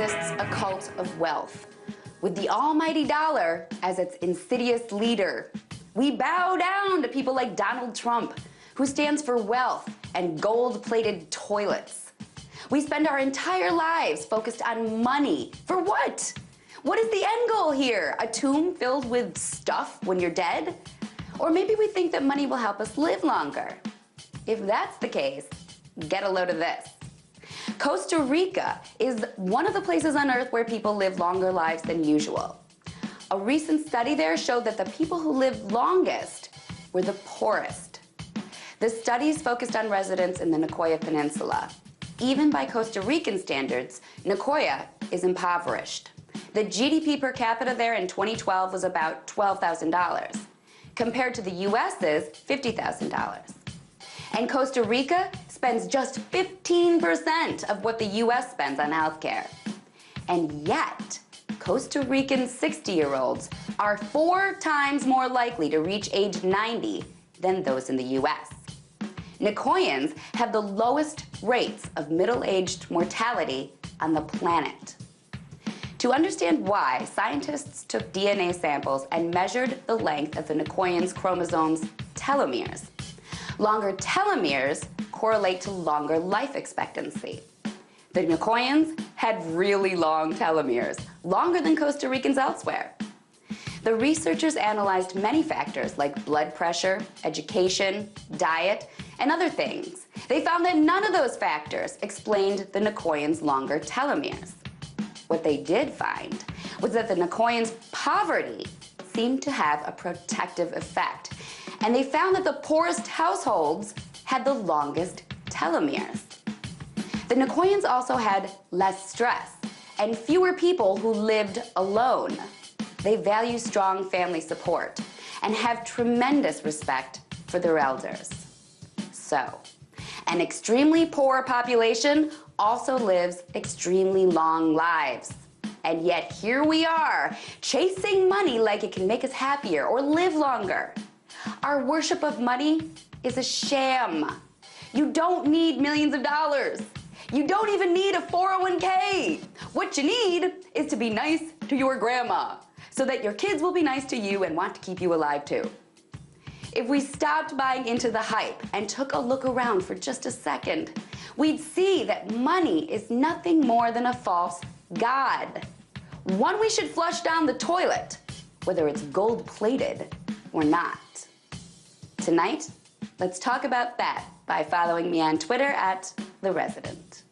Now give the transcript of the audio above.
exists a cult of wealth, with the almighty dollar as its insidious leader. We bow down to people like Donald Trump, who stands for wealth and gold-plated toilets. We spend our entire lives focused on money. For what? What is the end goal here? A tomb filled with stuff when you're dead? Or maybe we think that money will help us live longer. If that's the case, get a load of this. Costa Rica is one of the places on Earth where people live longer lives than usual. A recent study there showed that the people who lived longest were the poorest. The studies focused on residents in the Nicoya Peninsula. Even by Costa Rican standards, Nicoya is impoverished. The GDP per capita there in 2012 was about $12,000, compared to the US's $50,000. And Costa Rica spends just 15% of what the US spends on healthcare. And yet, Costa Rican 60-year-olds are 4 times more likely to reach age 90 than those in the US. Nicoyans have the lowest rates of middle-aged mortality on the planet. To understand why, scientists took DNA samples and measured the length of the Nicoyans' chromosomes' telomeres. Longer telomeres correlate to longer life expectancy. The Nicoyans had really long telomeres, longer than Costa Ricans elsewhere. The researchers analyzed many factors like blood pressure, education, diet, and other things. They found that none of those factors explained the Nicoyans' longer telomeres. What they did find was that the Nicoyans' poverty seemed to have a protective effect, and they found that the poorest households had the longest telomeres. The Nicoyans also had less stress and fewer people who lived alone. They value strong family support and have tremendous respect for their elders. So, an extremely poor population also lives extremely long lives. And yet here we are, chasing money like it can make us happier or live longer. Our worship of money is a sham. You don't need millions of dollars. You don't even need a 401k. What you need is to be nice to your grandma so that your kids will be nice to you and want to keep you alive too. If we stopped buying into the hype and took a look around for just a second, we'd see that money is nothing more than a false god. One we should flush down the toilet, whether it's gold-plated or not. Tonight, let's talk about that by following me on Twitter @TheResident.